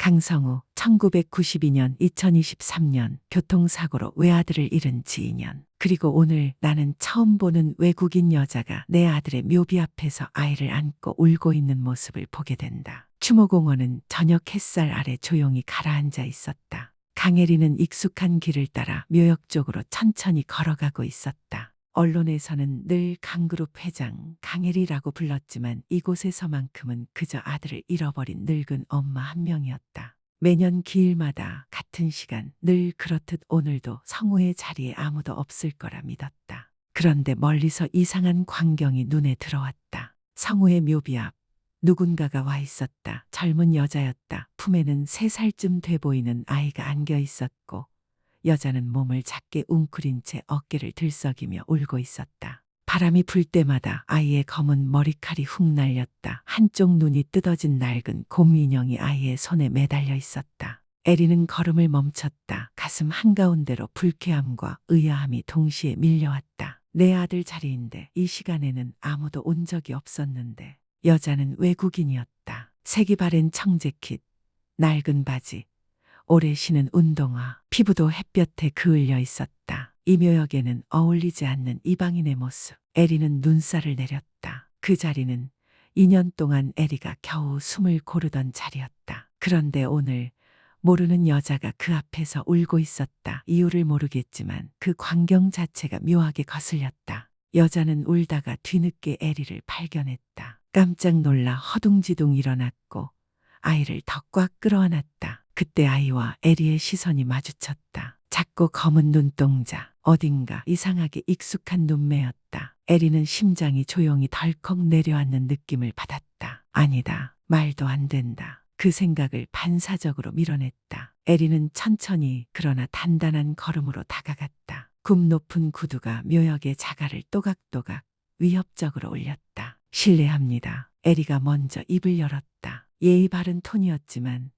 강성우 1992년 2023년 교통사고로 외아들을 잃은 지인연. 그리고 오늘 나는 처음 보는 외국인 여자가 내 아들의 묘비 앞에서 아이를 안고 울고 있는 모습을 보게 된다. 추모공원은 저녁 햇살 아래 조용히 가라앉아 있었다. 강혜리는 익숙한 길을 따라 묘역 쪽으로 천천히 걸어가고 있었다. 언론에서는 늘 강그룹 회장 강혜리라고 불렀지만 이곳에서만큼은 그저 아들을 잃어버린 늙은 엄마 한 명이었다. 매년 기일마다 같은 시간 늘 그렇듯 오늘도 성우의 자리에 아무도 없을 거라 믿었다. 그런데 멀리서 이상한 광경이 눈에 들어왔다. 성우의 묘비 앞 누군가가 와 있었다. 젊은 여자였다. 품에는 3살쯤 돼 보이는 아이가 안겨 있었고 여자는 몸을 작게 웅크린 채 어깨를 들썩이며 울고 있었다. 바람이 불 때마다 아이의 검은 머리칼이 훅 날렸다. 한쪽 눈이 뜯어진 낡은 곰 인형이 아이의 손에 매달려 있었다. 에리는 걸음을 멈췄다. 가슴 한가운데로 불쾌함과 의아함이 동시에 밀려왔다. 내 아들 자리인데 이 시간에는 아무도 온 적이 없었는데. 여자는 외국인이었다. 색이 바랜 청재킷, 낡은 바지, 오래 신은 운동화, 피부도 햇볕에 그을려 있었다. 이 묘역에는 어울리지 않는 이방인의 모습. 에리는 눈살을 내렸다. 그 자리는 2년 동안 에리가 겨우 숨을 고르던 자리였다. 그런데 오늘 모르는 여자가 그 앞에서 울고 있었다. 이유를 모르겠지만 그 광경 자체가 묘하게 거슬렸다. 여자는 울다가 뒤늦게 에리를 발견했다. 깜짝 놀라 허둥지둥 일어났고 아이를 더 꽉 끌어안았다. 그때 아이와 에리의 시선이 마주쳤다. 작고 검은 눈동자, 어딘가 이상하게 익숙한 눈매였다. 에리는 심장이 조용히 덜컥 내려앉는 느낌을 받았다. 아니다. 말도 안 된다. 그 생각을 반사적으로 밀어냈다. 에리는 천천히 그러나 단단한 걸음으로 다가갔다. 굽 높은 구두가 묘역의 자갈을 또각또각 위협적으로 올렸다. 실례합니다. 에리가 먼저 입을 열었다. 예의 바른 톤이었지만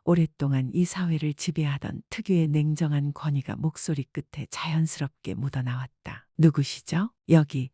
오랫동안 이 사회를 지배하던 특유의 냉정한 권위가 목소리 끝에 자연스럽게 묻어나왔다. 누구시죠? 여기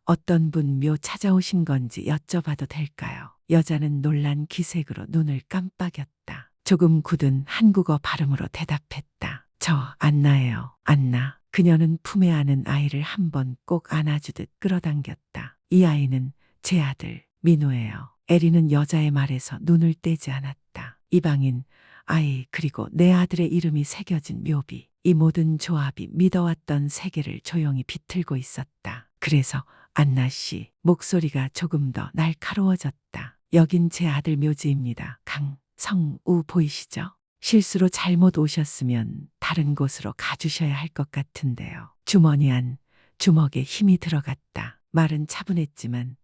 어떤 분 묘 찾아오신 건지 여쭤봐도 될까요? 여자는 놀란 기색으로 눈을 깜빡였다. 조금 굳은 한국어 발음으로 대답했다. 저 안나예요. 안나. 그녀는 품에 안은 아이를 한 번 꼭 안아주듯 끌어당겼다. 이 아이는 제 아들 민호예요. 에리는 여자의 말에서 눈을 떼지 않았다. 이방인, 아이 그리고 내 아들의 이름이 새겨진 묘비. 이 모든 조합이 믿어왔던 세계를 조용히 비틀고 있었다. 그래서 안나 씨 목소리가 조금 더 날카로워졌다. 여긴 제 아들 묘지입니다. 강성우 보이시죠? 실수로 잘못 오셨으면 다른 곳으로 가주셔야 할 것 같은데요. 주머니 안 주먹에 힘이 들어갔다. 말은 차분했지만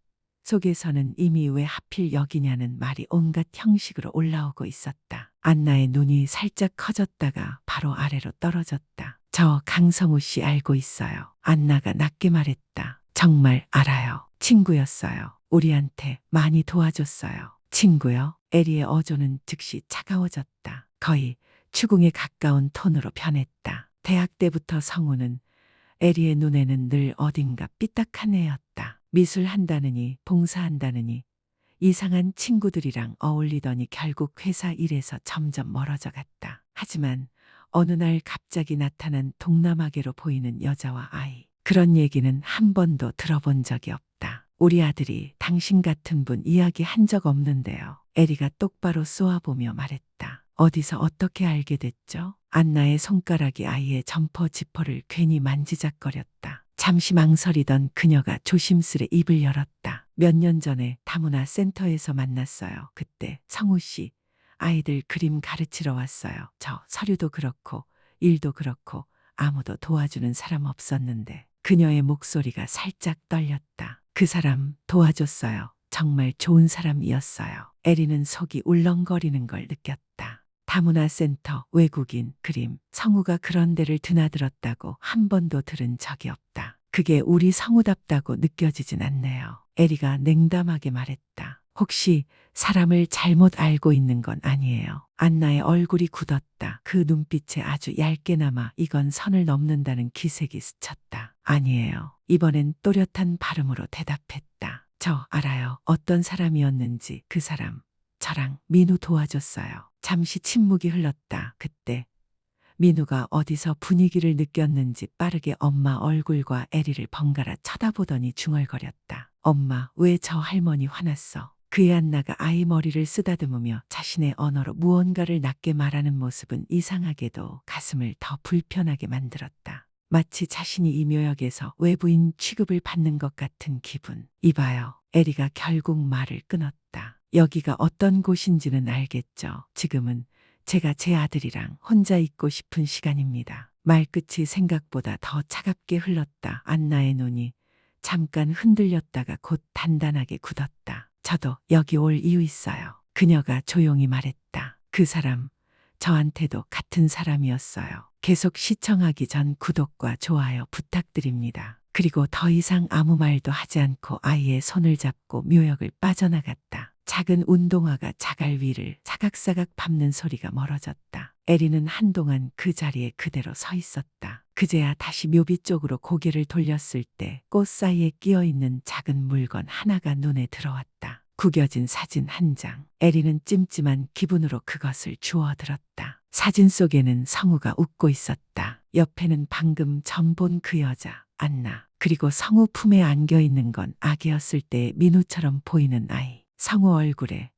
속에서는 이미 왜 하필 여기냐는 말이 온갖 형식으로 올라오고 있었다. 안나의 눈이 살짝 커졌다가 바로 아래로 떨어졌다. 저 강성우 씨 알고 있어요. 안나가 낮게 말했다. 정말 알아요. 친구였어요. 우리한테 많이 도와줬어요. 친구요? 에리의 어조는 즉시 차가워졌다. 거의 추궁에 가까운 톤으로 변했다. 대학 때부터 성우는 에리의 눈에는 늘 어딘가 삐딱한 애였다. 미술한다느니 봉사한다느니 이상한 친구들이랑 어울리더니 결국 회사 일에서 점점 멀어져 갔다. 하지만 어느 날 갑자기 나타난 동남아계로 보이는 여자와 아이. 그런 얘기는 한 번도 들어본 적이 없다. 우리 아들이 당신 같은 분 이야기한 적 없는데요. 에리가 똑바로 쏘아보며 말했다. 어디서 어떻게 알게 됐죠? 안나의 손가락이 아이의 점퍼 지퍼를 괜히 만지작거렸다. 잠시 망설이던 그녀가 조심스레 입을 열었다. 몇 년 전에 다문화 센터에서 만났어요. 그때 성우 씨 아이들 그림 가르치러 왔어요. 저 서류도 그렇고 일도 그렇고 아무도 도와주는 사람 없었는데 그녀의 목소리가 살짝 떨렸다. 그 사람 도와줬어요. 정말 좋은 사람이었어요. 에리는 속이 울렁거리는 걸 느꼈다. 다문화 센터, 외국인, 그림, 성우가 그런 데를 드나들었다고 한 번도 들은 적이 없다. 그게 우리 성우답다고 느껴지진 않네요. 에리가 냉담하게 말했다. 혹시 사람을 잘못 알고 있는 건 아니에요. 안나의 얼굴이 굳었다. 그 눈빛에 아주 얇게나마 이건 선을 넘는다는 기색이 스쳤다. 아니에요. 이번엔 또렷한 발음으로 대답했다. 저 알아요. 어떤 사람이었는지. 그 사람 저랑 민우 도와줬어요. 잠시 침묵이 흘렀다. 그때 민우가 어디서 분위기를 느꼈는지 빠르게 엄마 얼굴과 에리를 번갈아 쳐다보더니 중얼거렸다. 엄마, 왜 저 할머니 화났어? 그의 안나가 아이 머리를 쓰다듬으며 자신의 언어로 무언가를 낮게 말하는 모습은 이상하게도 가슴을 더 불편하게 만들었다. 마치 자신이 이 묘역에서 외부인 취급을 받는 것 같은 기분. 이봐요. 에리가 결국 말을 끊었다. 여기가 어떤 곳인지는 알겠죠. 지금은 제가 제 아들이랑 혼자 있고 싶은 시간입니다. 말끝이 생각보다 더 차갑게 흘렀다. 안나의 눈이 잠깐 흔들렸다가 곧 단단하게 굳었다. 저도 여기 올 이유 있어요. 그녀가 조용히 말했다. 그 사람, 저한테도 같은 사람이었어요. 계속 시청하기 전 구독과 좋아요 부탁드립니다. 그리고 더 이상 아무 말도 하지 않고 아이의 손을 잡고 묘역을 빠져나갔다. 작은 운동화가 자갈 위를 사각사각 밟는 소리가 멀어졌다. 에리는 한동안 그 자리에 그대로 서 있었다. 그제야 다시 묘비 쪽으로 고개를 돌렸을 때 꽃 사이에 끼어있는 작은 물건 하나가 눈에 들어왔다. 구겨진 사진 한 장. 에리는 찜찜한 기분으로 그것을 주워들었다. 사진 속에는 성우가 웃고 있었다. 옆에는 방금 전 본 그 여자, 안나. 그리고 성우 품에 안겨있는 건 아기였을 때의 민우처럼 보이는 아이. 성우 얼굴에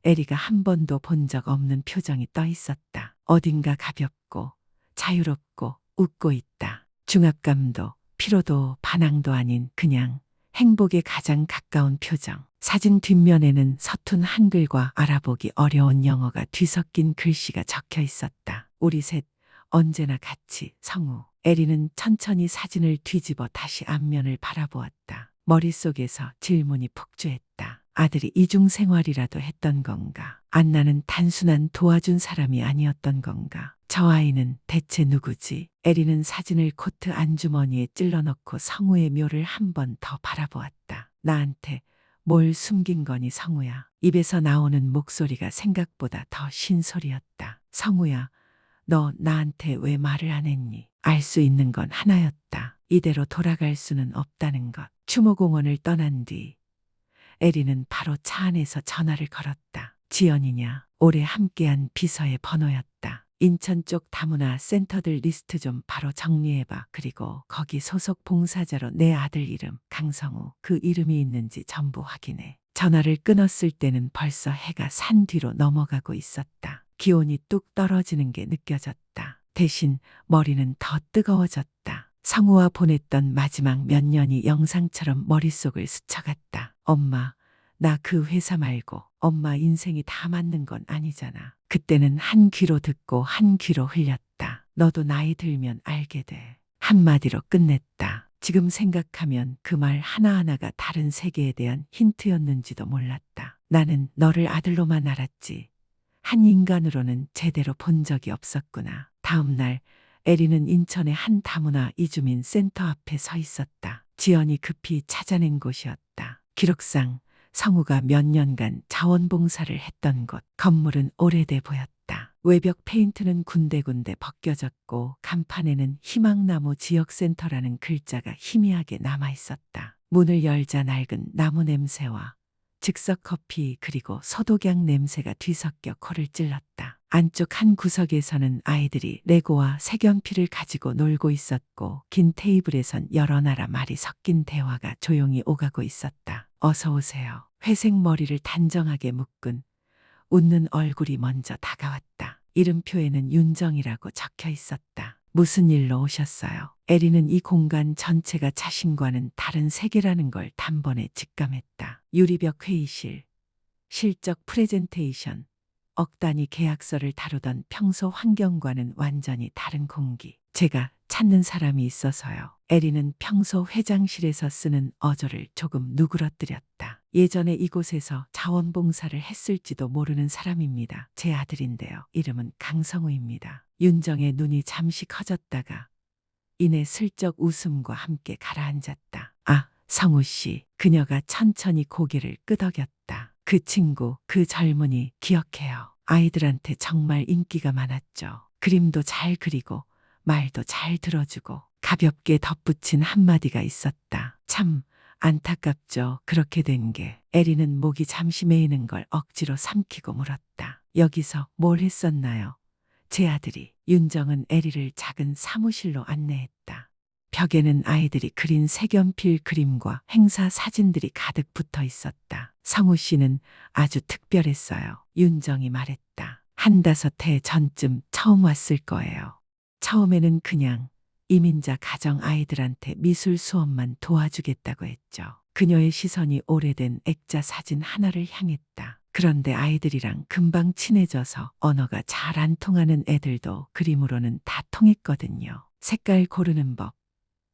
에리가 한 번도 본 적 없는 표정이 떠 있었다. 어딘가 가볍고 자유롭고 웃고 있다. 중압감도 피로도 반항도 아닌 그냥 행복에 가장 가까운 표정. 사진 뒷면에는 서툰 한글과 알아보기 어려운 영어가 뒤섞인 글씨가 적혀 있었다. 우리 셋 언제나 같이 성우. 에리는 천천히 사진을 뒤집어 다시 앞면을 바라보았다. 머릿속에서 질문이 폭주했다. 아들이 이중생활이라도 했던 건가? 안나는 단순한 도와준 사람이 아니었던 건가? 저 아이는 대체 누구지? 에리는 사진을 코트 안주머니에 찔러넣고 성우의 묘를 한 번 더 바라보았다. 나한테 뭘 숨긴 거니 성우야? 입에서 나오는 목소리가 생각보다 더 신소리였다. 성우야, 너 나한테 왜 말을 안 했니? 알 수 있는 건 하나였다. 이대로 돌아갈 수는 없다는 것. 추모공원을 떠난 뒤 에리는 바로 차 안에서 전화를 걸었다. 지연이냐? 올해 함께한 비서의 번호였다. 인천 쪽 다문화 센터들 리스트 좀 바로 정리해봐. 그리고 거기 소속 봉사자로 내 아들 이름 강성우, 그 이름이 있는지 전부 확인해. 전화를 끊었을 때는 벌써 해가 산 뒤로 넘어가고 있었다. 기온이 뚝 떨어지는 게 느껴졌다. 대신 머리는 더 뜨거워졌다. 성우와 보냈던 마지막 몇 년이 영상처럼 머릿속을 스쳐갔다. 엄마, 나 그 회사 말고 엄마 인생이 다 맞는 건 아니잖아. 그때는 한 귀로 듣고 한 귀로 흘렸다. 너도 나이 들면 알게 돼. 한마디로 끝냈다. 지금 생각하면 그 말 하나하나가 다른 세계에 대한 힌트였는지도 몰랐다. 나는 너를 아들로만 알았지. 한 인간으로는 제대로 본 적이 없었구나. 다음 날 에리는 인천의 한 다문화 이주민 센터 앞에 서 있었다. 지연이 급히 찾아낸 곳이었다. 기록상 성우가 몇 년간 자원봉사를 했던 곳. 건물은 오래돼 보였다. 외벽 페인트는 군데군데 벗겨졌고 간판에는 희망나무 지역센터라는 글자가 희미하게 남아있었다. 문을 열자 낡은 나무 냄새와 즉석 커피 그리고 소독약 냄새가 뒤섞여 코를 찔렀다. 안쪽 한 구석에서는 아이들이 레고와 색연필을 가지고 놀고 있었고 긴 테이블에선 여러 나라 말이 섞인 대화가 조용히 오가고 있었다. 어서 오세요. 회색 머리를 단정하게 묶은 웃는 얼굴이 먼저 다가왔다. 이름표에는 윤정이라고 적혀 있었다. 무슨 일로 오셨어요? 에리는 이 공간 전체가 자신과는 다른 세계라는 걸 단번에 직감했다. 유리벽 회의실, 실적 프레젠테이션, 억 단위 계약서를 다루던 평소 환경과는 완전히 다른 공기. 제가 찾는 사람이 있어서요. 에리는 평소 회장실에서 쓰는 어조를 조금 누그러뜨렸다. 예전에 이곳에서 자원봉사를 했을지도 모르는 사람입니다. 제 아들인데요. 이름은 강성우입니다. 윤정의 눈이 잠시 커졌다가 이내 슬쩍 웃음과 함께 가라앉았다. 아, 성우 씨. 그녀가 천천히 고개를 끄덕였다. 그 친구, 그 젊은이 기억해요. 아이들한테 정말 인기가 많았죠. 그림도 잘 그리고 말도 잘 들어주고. 가볍게 덧붙인 한마디가 있었다. 참 안타깝죠. 그렇게 된 게. 에리는 목이 잠시 메이는 걸 억지로 삼키고 물었다. 여기서 뭘 했었나요? 제 아들이. 윤정은 에리를 작은 사무실로 안내했다. 벽에는 아이들이 그린 색연필 그림과 행사 사진들이 가득 붙어 있었다. 성우 씨는 아주 특별했어요. 윤정이 말했다. 1~5해 전쯤 처음 왔을 거예요. 처음에는 그냥 이민자 가정 아이들한테 미술 수업만 도와주겠다고 했죠. 그녀의 시선이 오래된 액자 사진 하나를 향했다. 그런데 아이들이랑 금방 친해져서 언어가 잘 안 통하는 애들도 그림으로는 다 통했거든요. 색깔 고르는 법,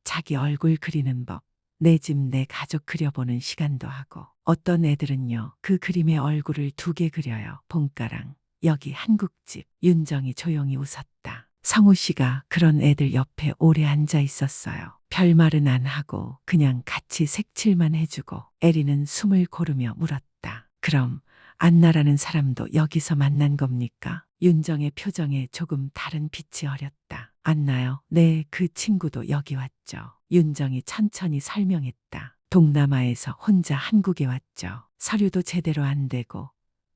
자기 얼굴 그리는 법, 내 집 내 가족 그려보는 시간도 하고, 어떤 애들은요 그 그림의 얼굴을 2개 그려요. 봄가랑, 여기 한국집. 윤정이 조용히 웃었다. 성우 씨가 그런 애들 옆에 오래 앉아 있었어요. 별말은 안 하고 그냥 같이 색칠만 해주고. 에리는 숨을 고르며 물었다. 그럼 안나라는 사람도 여기서 만난 겁니까? 윤정의 표정에 조금 다른 빛이 어렸다. 안나요? 네, 그 친구도 여기 왔죠. 윤정이 천천히 설명했다. 동남아에서 혼자 한국에 왔죠. 서류도 제대로 안 되고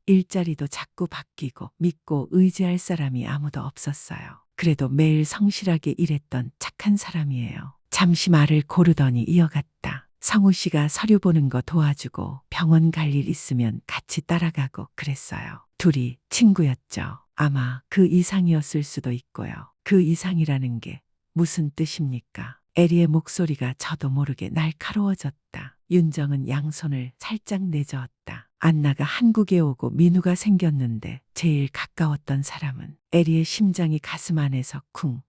일자리도 자꾸 바뀌고 믿고 의지할 사람이 아무도 없었어요. 그래도 매일 성실하게 일했던 착한 사람이에요. 잠시 말을 고르더니 이어갔다. 성우 씨가 서류 보는 거 도와주고 병원 갈 일 있으면 같이 따라가고 그랬어요. 둘이 친구였죠. 아마 그 이상이었을 수도 있고요. 그 이상이라는 게 무슨 뜻입니까? 에리의 목소리가 저도 모르게 날카로워졌다. 윤정은 양손을 살짝 내저었다. 안나가 한국에 오고 민우가 생겼는데 제일 가까웠던 사람은. 에리의 심장이 가슴 안에서 쿵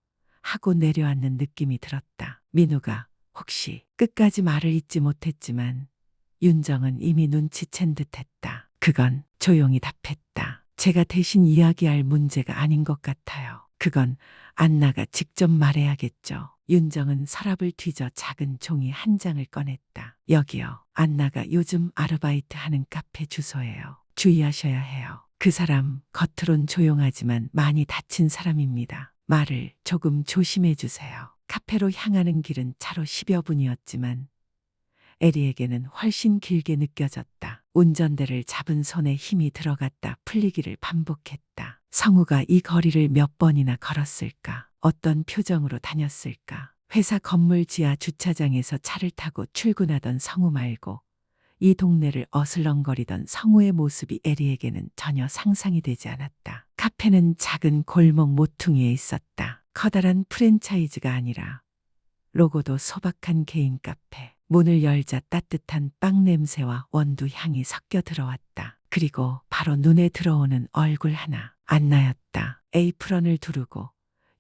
하고 내려앉는 느낌이 들었다. 민우가. 혹시. 끝까지 말을 잇지 못했지만 윤정은 이미 눈치챈 듯했다. 그건. 조용히 답했다. 제가 대신 이야기할 문제가 아닌 것 같아요. 그건 안나가 직접 말해야겠죠. 윤정은 서랍을 뒤져 작은 종이 한 장을 꺼냈다. 여기요. 안나가 요즘 아르바이트 하는 카페 주소예요. 주의하셔야 해요. 그 사람 겉으론 조용하지만 많이 다친 사람입니다. 말을 조금 조심해 주세요. 카페로 향하는 길은 차로 10여 분이었지만 에리에게는 훨씬 길게 느껴졌다. 운전대를 잡은 손에 힘이 들어갔다 풀리기를 반복했다. 성우가 이 거리를 몇 번이나 걸었을까? 어떤 표정으로 다녔을까? 회사 건물 지하 주차장에서 차를 타고 출근하던 성우 말고 이 동네를 어슬렁거리던 성우의 모습이 에리에게는 전혀 상상이 되지 않았다. 카페는 작은 골목 모퉁이에 있었다. 커다란 프랜차이즈가 아니라 로고도 소박한 개인 카페. 문을 열자 따뜻한 빵 냄새와 원두 향이 섞여 들어왔다. 그리고 바로 눈에 들어오는 얼굴 하나. 안나였다. 에이프런을 두르고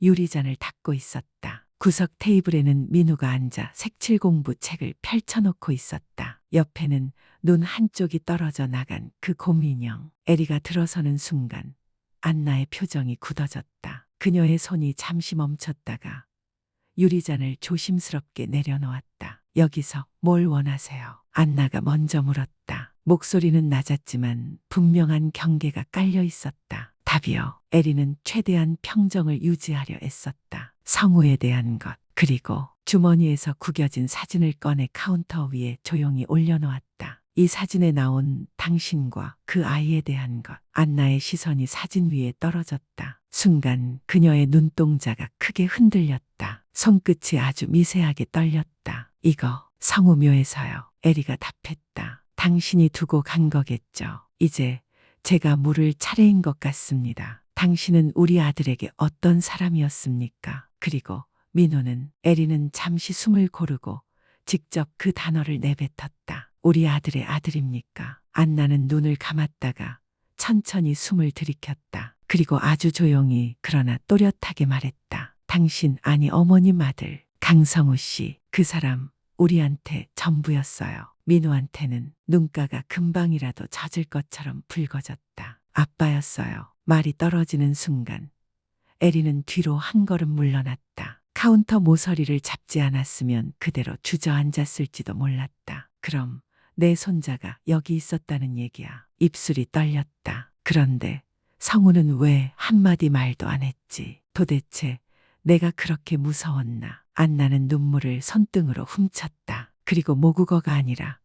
유리잔을 닦고 있었다. 구석 테이블에는 민우가 앉아 색칠 공부 책을 펼쳐놓고 있었다. 옆에는 눈 한쪽이 떨어져 나간 그 곰인형. 에리가 들어서는 순간 안나의 표정이 굳어졌다. 그녀의 손이 잠시 멈췄다가 유리잔을 조심스럽게 내려놓았다. 여기서 뭘 원하세요? 안나가 먼저 물었다. 목소리는 낮았지만 분명한 경계가 깔려 있었다. 답이요. 에리는 최대한 평정을 유지하려 애썼다. 성우에 대한 것, 그리고 주머니에서 구겨진 사진을 꺼내 카운터 위에 조용히 올려놓았다. 이 사진에 나온 당신과 그 아이에 대한 것. 안나의 시선이 사진 위에 떨어졌다. 순간 그녀의 눈동자가 크게 흔들렸다. 손끝이 아주 미세하게 떨렸다. 이거 성우묘에서요. 에리가 답했다. 당신이 두고 간 거겠죠. 이제 제가 물을 차례인 것 같습니다. 당신은 우리 아들에게 어떤 사람이었습니까? 그리고 민호는. 에리는 잠시 숨을 고르고 직접 그 단어를 내뱉었다. 우리 아들의 아들입니까? 안나는 눈을 감았다가 천천히 숨을 들이켰다. 그리고 아주 조용히 그러나 또렷하게 말했다. 당신, 아니 어머님 아들 강성우 씨. 그 사람 우리한테 전부였어요. 민호한테는. 눈가가 금방이라도 젖을 것처럼 붉어졌다. 아빠였어요. 말이 떨어지는 순간 에리는 뒤로 한 걸음 물러났다. 카운터 모서리를 잡지 않았으면 그대로 주저앉았을지도 몰랐다. 그럼 내 손자가 여기 있었다는 얘기야. 입술이 떨렸다. 그런데 성우는 왜 한마디 말도 안 했지? 도대체 내가 그렇게 무서웠나? 안나는 눈물을 손등으로 훔쳤다. 그리고 모국어가 아니라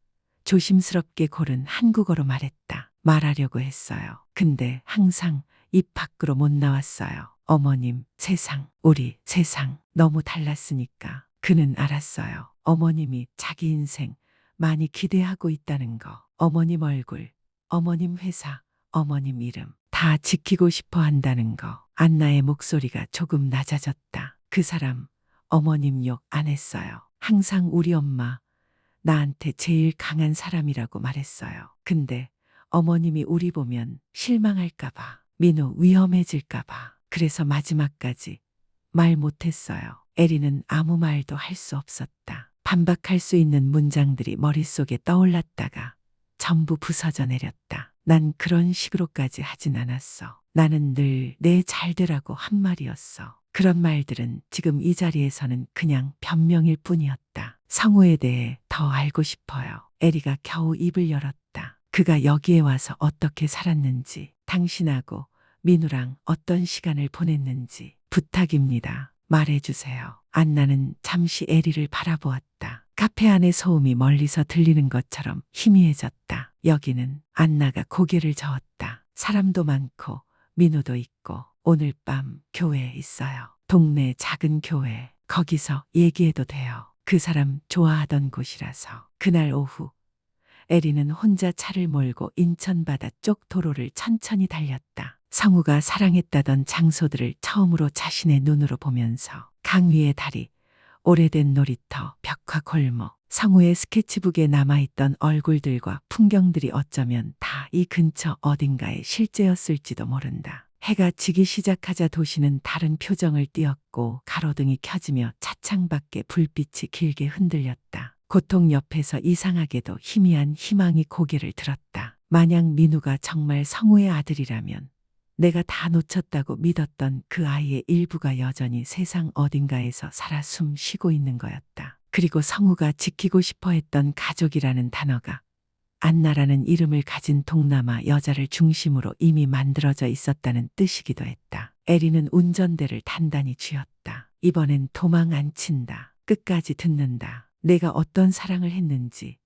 조심스럽게 고른 한국어로 말했다. 말하려고 했어요. 근데 항상 입 밖으로 못 나왔어요. 어머님, 세상, 우리 세상 너무 달랐으니까. 그는 알았어요. 어머님이 자기 인생 많이 기대하고 있다는 거. 어머님 얼굴, 어머님 회사, 어머님 이름 다 지키고 싶어 한다는 거. 안나의 목소리가 조금 낮아졌다. 그 사람 어머님 욕 안 했어요. 항상 우리 엄마 나한테 제일 강한 사람이라고 말했어요. 근데 어머님이 우리 보면 실망할까봐, 민우 위험해질까봐. 그래서 마지막까지 말 못했어요. 에리는 아무 말도 할 수 없었다. 반박할 수 있는 문장들이 머릿속에 떠올랐다가 전부 부서져 내렸다. 난 그런 식으로까지 하진 않았어. 나는 늘 내 잘되라고 한 말이었어. 그런 말들은 지금 이 자리에서는 그냥 변명일 뿐이었다. 성우에 대해 더 알고 싶어요. 에리가 겨우 입을 열었다. 그가 여기에 와서 어떻게 살았는지, 당신하고 민우랑 어떤 시간을 보냈는지 부탁입니다. 말해주세요. 안나는 잠시 에리를 바라보았다. 카페 안의 소음이 멀리서 들리는 것처럼 희미해졌다. 여기는 안나가 고개를 저었다. 사람도 많고 민우도 있고 오늘 밤 교회에 있어요. 동네 작은 교회. 거기서 얘기해도 돼요. 그 사람 좋아하던 곳이라서. 그날 오후 에리는 혼자 차를 몰고 인천 바다 쪽 도로를 천천히 달렸다. 성우가 사랑했다던 장소들을 처음으로 자신의 눈으로 보면서 강 위의 다리, 오래된 놀이터, 벽화 골목, 성우의 스케치북에 남아있던 얼굴들과 풍경들이 어쩌면 다 이 근처 어딘가의 실제였을지도 모른다. 해가 지기 시작하자 도시는 다른 표정을 띠었고 가로등이 켜지며 차창 밖에 불빛이 길게 흔들렸다. 고통 옆에서 이상하게도 희미한 희망이 고개를 들었다. 만약 민우가 정말 성우의 아들이라면 내가 다 놓쳤다고 믿었던 그 아이의 일부가 여전히 세상 어딘가에서 살아 숨 쉬고 있는 거였다. 그리고 성우가 지키고 싶어 했던 가족이라는 단어가 안나라는 이름을 가진 동남아 여자를 중심으로 이미 만들어져 있었다는 뜻이기도 했다. 에리는 운전대를 단단히 쥐었다. 이번엔 도망 안 친다. 끝까지 듣는다. 내가 어떤 사랑을 했는지,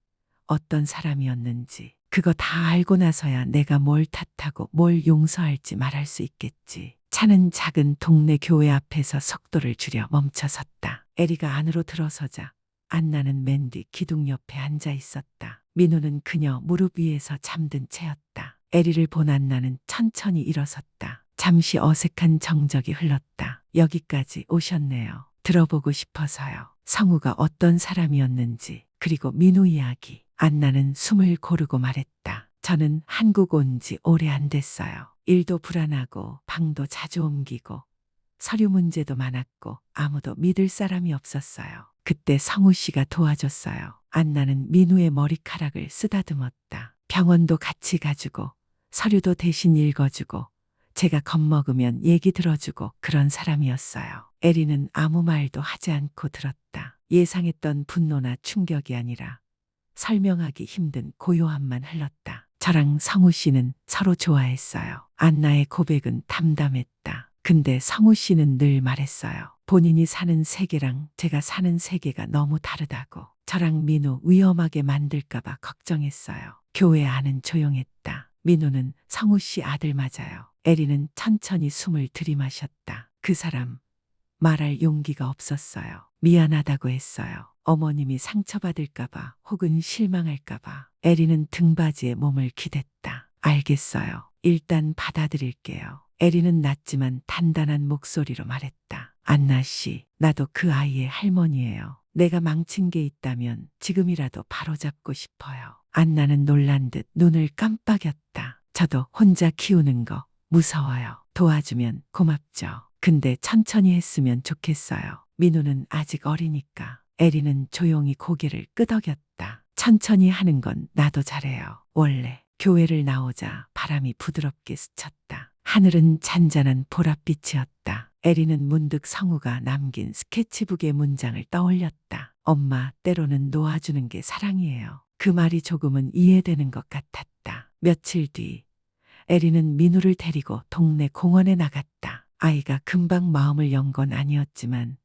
어떤 사람이었는지 그거 다 알고 나서야 내가 뭘 탓하고 뭘 용서할지 말할 수 있겠지. 차는 작은 동네 교회 앞에서 속도를 줄여 멈춰섰다. 에리가 안으로 들어서자 안나는 맨 뒤 기둥 옆에 앉아 있었다. 민우는 그녀 무릎 위에서 잠든 채였다. 에리를 본 안나는 천천히 일어섰다. 잠시 어색한 정적이 흘렀다. 여기까지 오셨네요. 들어보고 싶어서요. 성우가 어떤 사람이었는지, 그리고 민우 이야기. 안나는 숨을 고르고 말했다. 저는 한국 온 지 오래 안 됐어요. 일도 불안하고 방도 자주 옮기고 서류 문제도 많았고 아무도 믿을 사람이 없었어요. 그때 성우 씨가 도와줬어요. 안나는 민우의 머리카락을 쓰다듬었다. 병원도 같이 가주고 서류도 대신 읽어주고 제가 겁먹으면 얘기 들어주고 그런 사람이었어요. 에리는 아무 말도 하지 않고 들었다. 예상했던 분노나 충격이 아니라 설명하기 힘든 고요함만 흘렀다. 저랑 성우 씨는 서로 좋아했어요. 안나의 고백은 담담했다. 근데 성우 씨는 늘 말했어요. 본인이 사는 세계랑 제가 사는 세계가 너무 다르다고. 저랑 민우 위험하게 만들까봐 걱정했어요. 교회 안은 조용했다. 민우는 성우 씨 아들 맞아요. 에리는 천천히 숨을 들이마셨다. 그 사람 말할 용기가 없었어요. 미안하다고 했어요. 어머님이 상처받을까봐 혹은 실망할까봐. 에리는 등받이에 몸을 기댔다. 알겠어요. 일단 받아들일게요. 에리는 낮지만 단단한 목소리로 말했다. 안나 씨, 나도 그 아이의 할머니예요. 내가 망친 게 있다면 지금이라도 바로잡고 싶어요. 안나는 놀란 듯 눈을 깜빡였다. 저도 혼자 키우는 거 무서워요. 도와주면 고맙죠. 근데 천천히 했으면 좋겠어요. 민우는 아직 어리니까. 에리는 조용히 고개를 끄덕였다. 천천히 하는 건 나도 잘해요. 원래. 교회를 나오자 바람이 부드럽게 스쳤다. 하늘은 잔잔한 보랏빛이었다. 에리는 문득 성우가 남긴 스케치북의 문장을 떠올렸다. 엄마, 때로는 놓아주는 게 사랑이에요. 그 말이 조금은 이해되는 것 같았다. 며칠 뒤 에리는 민우를 데리고 동네 공원에 나갔다. 아이가 금방 마음을 연 건 아니었지만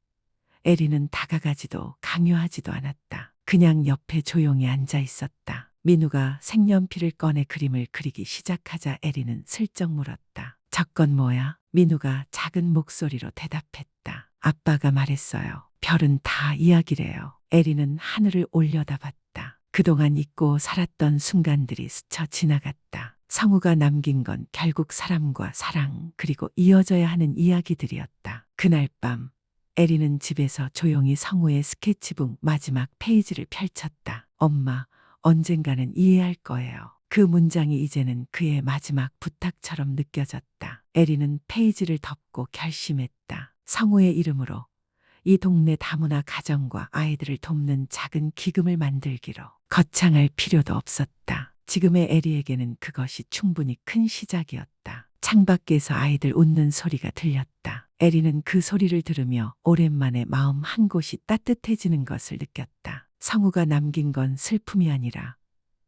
에리는 다가가지도 강요하지도 않았다. 그냥 옆에 조용히 앉아 있었다. 민우가 색연필을 꺼내 그림을 그리기 시작하자 에리는 슬쩍 물었다. 저건 뭐야? 민우가 작은 목소리로 대답했다. 아빠가 말했어요. 별은 다 이야기래요. 에리는 하늘을 올려다봤다. 그동안 잊고 살았던 순간들이 스쳐 지나갔다. 성우가 남긴 건 결국 사람과 사랑 그리고 이어져야 하는 이야기들이었다. 그날 밤 에리는 집에서 조용히 성우의 스케치북 마지막 페이지를 펼쳤다. 엄마, 언젠가는 이해할 거예요. 그 문장이 이제는 그의 마지막 부탁처럼 느껴졌다. 에리는 페이지를 덮고 결심했다. 성우의 이름으로 이 동네 다문화 가정과 아이들을 돕는 작은 기금을 만들기로. 거창할 필요도 없었다. 지금의 에리에게는 그것이 충분히 큰 시작이었다. 창밖에서 아이들 웃는 소리가 들렸다. 에리는 그 소리를 들으며 오랜만에 마음 한 곳이 따뜻해지는 것을 느꼈다. 성우가 남긴 건 슬픔이 아니라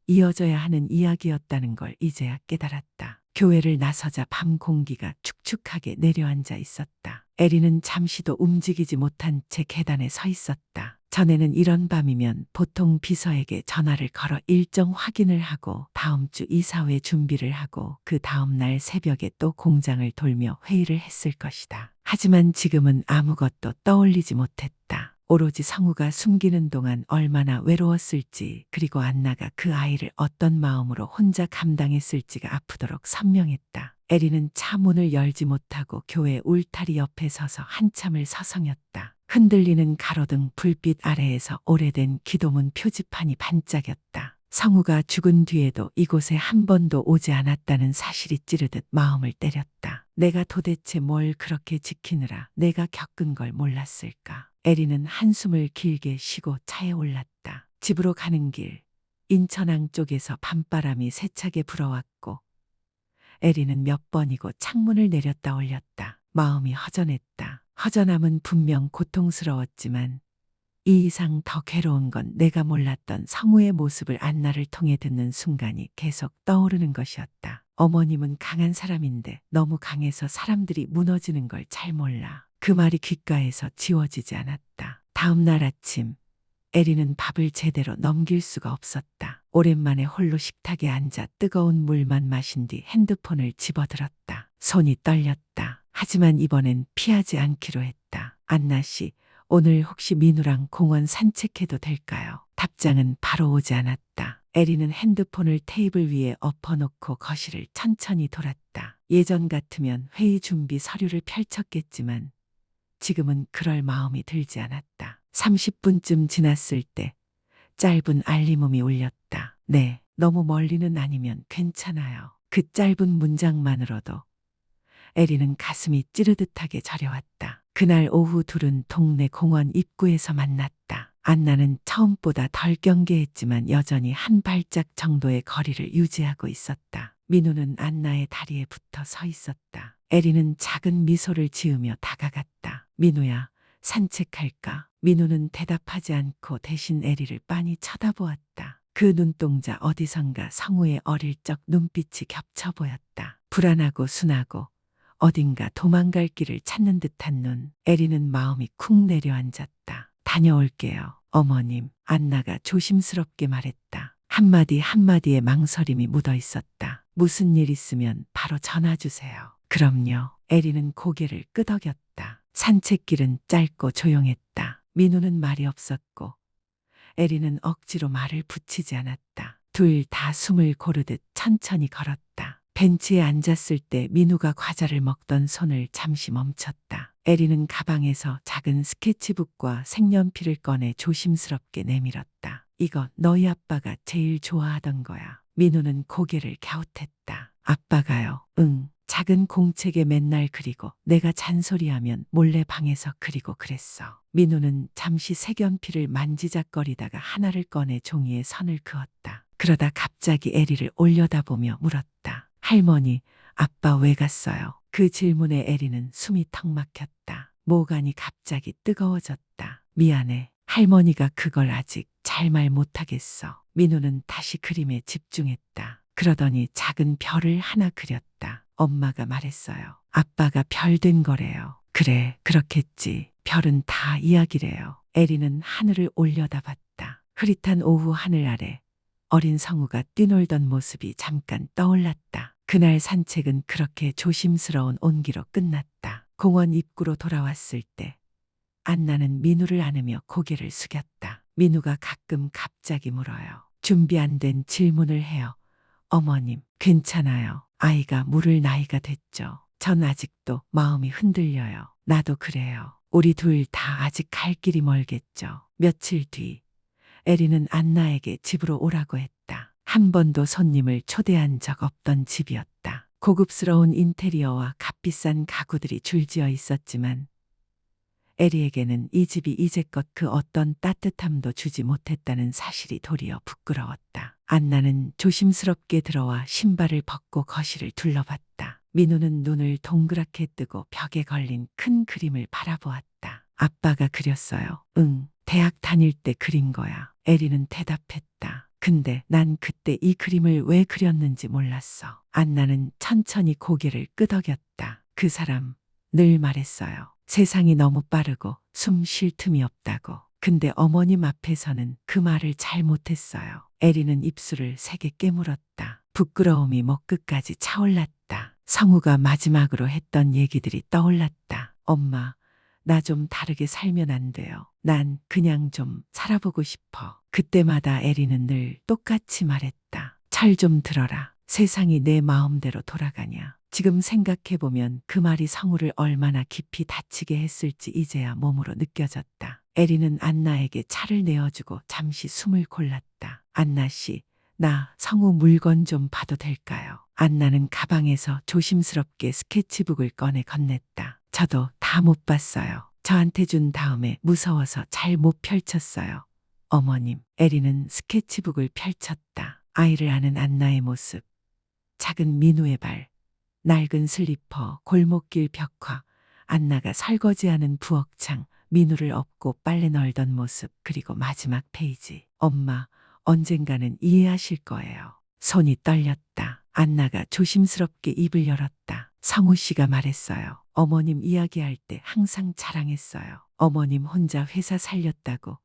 이어져야 하는 이야기였다는 걸 이제야 깨달았다. 교회를 나서자 밤 공기가 축축하게 내려앉아 있었다. 에리는 잠시도 움직이지 못한 채 계단에 서 있었다. 전에는 이런 밤이면 보통 비서에게 전화를 걸어 일정 확인을 하고 다음 주 이사회 준비를 하고 그 다음 날 새벽에 또 공장을 돌며 회의를 했을 것이다. 하지만 지금은 아무것도 떠올리지 못했다. 오로지 성우가 숨기는 동안 얼마나 외로웠을지 그리고 안나가 그 아이를 어떤 마음으로 혼자 감당했을지가 아프도록 선명했다. 에리는 차 문을 열지 못하고 교회 울타리 옆에 서서 한참을 서성였다. 흔들리는 가로등 불빛 아래에서 오래된 기도문 표지판이 반짝였다. 성우가 죽은 뒤에도 이곳에 한 번도 오지 않았다는 사실이 찌르듯 마음을 때렸다. 내가 도대체 뭘 그렇게 지키느라 내가 겪은 걸 몰랐을까. 에리는 한숨을 길게 쉬고 차에 올랐다. 집으로 가는 길, 인천항 쪽에서 밤바람이 세차게 불어왔고 에리는 몇 번이고 창문을 내렸다 올렸다. 마음이 허전했다. 허전함은 분명 고통스러웠지만 이 이상 더 괴로운 건 내가 몰랐던 성우의 모습을 안나를 통해 듣는 순간이 계속 떠오르는 것이었다. 어머님은 강한 사람인데 너무 강해서 사람들이 무너지는 걸 잘 몰라. 그 말이 귓가에서 지워지지 않았다. 다음 날 아침 에리는 밥을 제대로 넘길 수가 없었다. 오랜만에 홀로 식탁에 앉아 뜨거운 물만 마신 뒤 핸드폰을 집어들었다. 손이 떨렸다. 하지만 이번엔 피하지 않기로 했다. 안나 씨, 오늘 혹시 민우랑 공원 산책해도 될까요? 답장은 바로 오지 않았다. 에리는 핸드폰을 테이블 위에 엎어놓고 거실을 천천히 돌았다. 예전 같으면 회의 준비 서류를 펼쳤겠지만 지금은 그럴 마음이 들지 않았다. 30분쯤 지났을 때 짧은 알림음이 울렸다. 네, 너무 멀리는 아니면 괜찮아요. 그 짧은 문장만으로도 에리는 가슴이 찌르듯하게 저려왔다. 그날 오후 둘은 동네 공원 입구에서 만났다. 안나는 처음보다 덜 경계했지만 여전히 한 발짝 정도의 거리를 유지하고 있었다. 민우는 안나의 다리에 붙어 서 있었다. 에리는 작은 미소를 지으며 다가갔다. 민우야, 산책할까? 민우는 대답하지 않고 대신 에리를 빤히 쳐다보았다. 그 눈동자 어디선가 성우의 어릴 적 눈빛이 겹쳐 보였다. 불안하고 순하고 어딘가 도망갈 길을 찾는 듯한 눈. 에리는 마음이 쿵 내려앉았다. 다녀올게요. 어머님, 안나가 조심스럽게 말했다. 한마디 한마디에 망설임이 묻어 있었다. 무슨 일 있으면 바로 전화 주세요. 그럼요. 에리는 고개를 끄덕였다. 산책길은 짧고 조용했다. 민우는 말이 없었고 에리는 억지로 말을 붙이지 않았다. 둘 다 숨을 고르듯 천천히 걸었다. 벤치에 앉았을 때 민우가 과자를 먹던 손을 잠시 멈췄다. 에리는 가방에서 작은 스케치북과 색연필을 꺼내 조심스럽게 내밀었다. 이거 너희 아빠가 제일 좋아하던 거야. 민우는 고개를 갸웃했다. 아빠가요? 응. 작은 공책에 맨날 그리고 내가 잔소리하면 몰래 방에서 그리고 그랬어. 민우는 잠시 색연필을 만지작거리다가 하나를 꺼내 종이에 선을 그었다. 그러다 갑자기 에리를 올려다보며 물었다. 할머니, 아빠 왜 갔어요? 그 질문에 에리는 숨이 턱 막혔다. 모간이 갑자기 뜨거워졌다. 미안해. 할머니가 그걸 아직 잘 말 못하겠어. 민우는 다시 그림에 집중했다. 그러더니 작은 별을 하나 그렸다. 엄마가 말했어요. 아빠가 별 된 거래요. 그래, 그렇겠지. 별은 다 이야기래요. 에리는 하늘을 올려다봤다. 흐릿한 오후 하늘 아래 어린 성우가 뛰놀던 모습이 잠깐 떠올랐다. 그날 산책은 그렇게 조심스러운 온기로 끝났다. 공원 입구로 돌아왔을 때 안나는 민우를 안으며 고개를 숙였다. 민우가 가끔 갑자기 물어요. 준비 안 된 질문을 해요. 어머님, 괜찮아요. 아이가 물을 나이가 됐죠. 전 아직도 마음이 흔들려요. 나도 그래요. 우리 둘 다 아직 갈 길이 멀겠죠. 며칠 뒤 에리는 안나에게 집으로 오라고 했다. 한 번도 손님을 초대한 적 없던 집이었다. 고급스러운 인테리어와 값비싼 가구들이 줄지어 있었지만 에리에게는 이 집이 이제껏 그 어떤 따뜻함도 주지 못했다는 사실이 도리어 부끄러웠다. 안나는 조심스럽게 들어와 신발을 벗고 거실을 둘러봤다. 민우는 눈을 동그랗게 뜨고 벽에 걸린 큰 그림을 바라보았다. 아빠가 그렸어요. 응, 대학 다닐 때 그린 거야. 에리는 대답했다. 근데 난 그때 이 그림을 왜 그렸는지 몰랐어. 안나는 천천히 고개를 끄덕였다. 그 사람 늘 말했어요. 세상이 너무 빠르고 숨 쉴 틈이 없다고. 근데 어머님 앞에서는 그 말을 잘 못했어요. 에리는 입술을 세게 깨물었다. 부끄러움이 목 끝까지 차올랐다. 성우가 마지막으로 했던 얘기들이 떠올랐다. 엄마, 나 좀 다르게 살면 안 돼요. 난 그냥 좀 살아보고 싶어. 그때마다 에리는 늘 똑같이 말했다. 잘 좀 들어라. 세상이 내 마음대로 돌아가냐. 지금 생각해보면 그 말이 성우를 얼마나 깊이 다치게 했을지 이제야 몸으로 느껴졌다. 에리는 안나에게 차를 내어주고 잠시 숨을 골랐다. 안나 씨, 나 성우 물건 좀 봐도 될까요? 안나는 가방에서 조심스럽게 스케치북을 꺼내 건넸다. 저도 다 못 봤어요. 저한테 준 다음에 무서워서 잘 못 펼쳤어요. 어머님, 에리는 스케치북을 펼쳤다. 아이를 아는 안나의 모습, 작은 민우의 발, 낡은 슬리퍼, 골목길 벽화, 안나가 설거지하는 부엌창, 민우를 업고 빨래 널던 모습, 그리고 마지막 페이지. 엄마, 언젠가는 이해하실 거예요. 손이 떨렸다. 안나가 조심스럽게 입을 열었다. 성우 씨가 말했어요. 어머님 이야기할 때 항상 자랑했어요. 어머님 혼자 회사 살렸다고,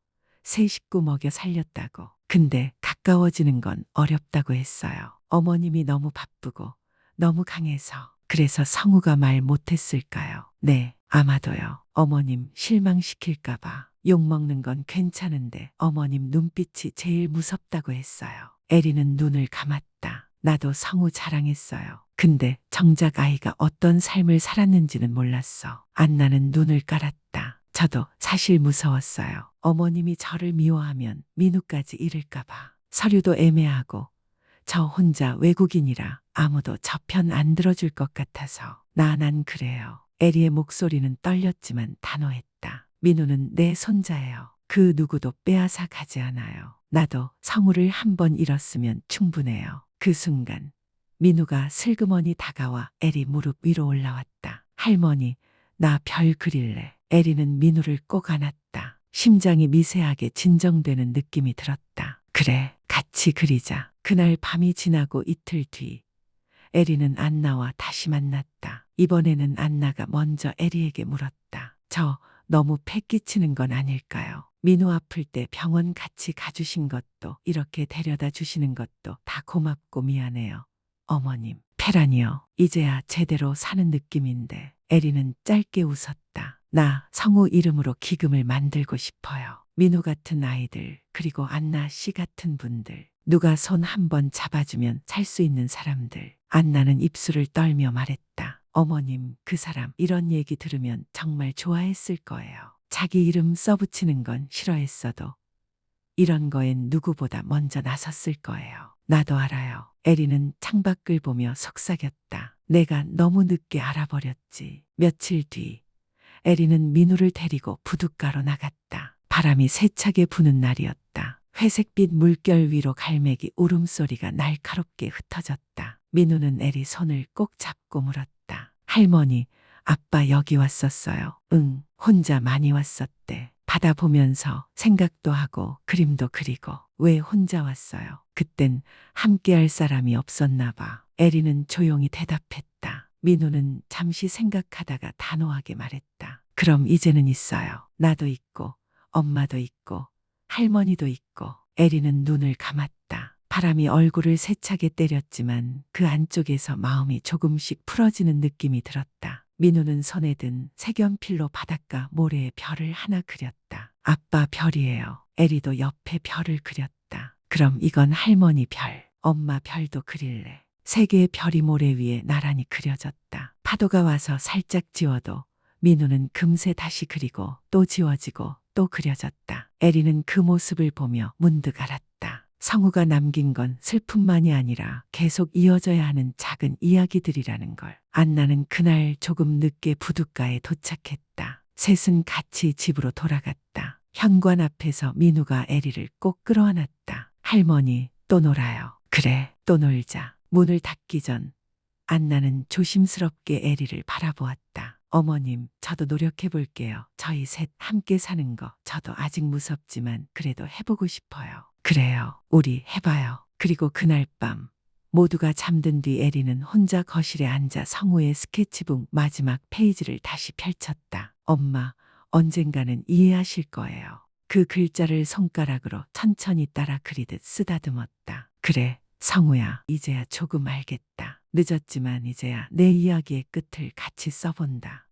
세 식구 먹여 살렸다고. 근데 가까워지는 건 어렵다고 했어요. 어머님이 너무 바쁘고 너무 강해서. 그래서 성우가 말 못했을까요? 네, 아마도요. 어머님 실망시킬까봐. 욕먹는 건 괜찮은데 어머님 눈빛이 제일 무섭다고 했어요. 에리는 눈을 감았다. 나도 성우 자랑했어요. 근데 정작 아이가 어떤 삶을 살았는지는 몰랐어. 안나는 눈을 깔았다. 저도 사실 무서웠어요. 어머님이 저를 미워하면 민우까지 잃을까봐. 서류도 애매하고 저 혼자 외국인이라 아무도 저 편 안 들어줄 것 같아서. 난 그래요. 에리의 목소리는 떨렸지만 단호했다. 민우는 내 손자예요. 그 누구도 빼앗아 가지 않아요. 나도 성우를 한 번 잃었으면 충분해요. 그 순간 민우가 슬그머니 다가와 에리 무릎 위로 올라왔다. 할머니, 나 별 그릴래. 에리는 민우를 꼭 안았다. 심장이 미세하게 진정되는 느낌이 들었다. 그래, 같이 그리자. 그날 밤이 지나고 이틀 뒤 에리는 안나와 다시 만났다. 이번에는 안나가 먼저 에리에게 물었다. 저 너무 패 끼치는 건 아닐까요? 민우 아플 때 병원 같이 가주신 것도, 이렇게 데려다 주시는 것도 다 고맙고 미안해요. 어머님, 패라니요. 이제야 제대로 사는 느낌인데. 에리는 짧게 웃었다. 나 성우 이름으로 기금을 만들고 싶어요. 민우 같은 아이들, 그리고 안나 씨 같은 분들, 누가 손 한 번 잡아주면 살 수 있는 사람들. 안나는 입술을 떨며 말했다. 어머님, 그 사람 이런 얘기 들으면 정말 좋아했을 거예요. 자기 이름 써붙이는 건 싫어했어도 이런 거엔 누구보다 먼저 나섰을 거예요. 나도 알아요. 에리는 창밖을 보며 속삭였다. 내가 너무 늦게 알아버렸지. 며칠 뒤 에리는 민우를 데리고 부둣가로 나갔다. 바람이 세차게 부는 날이었다. 회색빛 물결 위로 갈매기 울음소리가 날카롭게 흩어졌다. 민우는 에리 손을 꼭 잡고 물었다. 할머니, 아빠 여기 왔었어요. 응, 혼자 많이 왔었대. 바다 보면서 생각도 하고 그림도 그리고. 왜 혼자 왔어요? 그땐 함께할 사람이 없었나 봐. 에리는 조용히 대답했다. 민우는 잠시 생각하다가 단호하게 말했다. 그럼 이제는 있어요. 나도 있고 엄마도 있고 할머니도 있고. 에리는 눈을 감았다. 바람이 얼굴을 세차게 때렸지만 그 안쪽에서 마음이 조금씩 풀어지는 느낌이 들었다. 민우는 손에 든 색연필로 바닷가 모래에 별을 하나 그렸다. 아빠 별이에요. 에리도 옆에 별을 그렸다. 그럼 이건 할머니 별, 엄마 별도 그릴래. 세 개의 별이 모래 위에 나란히 그려졌다. 파도가 와서 살짝 지워도 민우는 금세 다시 그리고 또 지워지고 또 그려졌다. 에리는 그 모습을 보며 문득 알았다. 성우가 남긴 건 슬픔만이 아니라 계속 이어져야 하는 작은 이야기들이라는 걸. 안나는 그날 조금 늦게 부둣가에 도착했다. 셋은 같이 집으로 돌아갔다. 현관 앞에서 민우가 에리를 꼭 끌어안았다. 할머니, 또 놀아요. 그래, 또 놀자. 문을 닫기 전 안나는 조심스럽게 에리를 바라보았다. 어머님, 저도 노력해 볼게요. 저희 셋 함께 사는 거 저도 아직 무섭지만 그래도 해보고 싶어요. 그래요, 우리 해봐요. 그리고 그날 밤 모두가 잠든 뒤 에리는 혼자 거실에 앉아 성우의 스케치북 마지막 페이지를 다시 펼쳤다. 엄마, 언젠가는 이해하실 거예요. 그 글자를 손가락으로 천천히 따라 그리듯 쓰다듬었다. 그래, 성우야, 이제야 조금 알겠다. 늦었지만 이제야 내 이야기의 끝을 같이 써본다.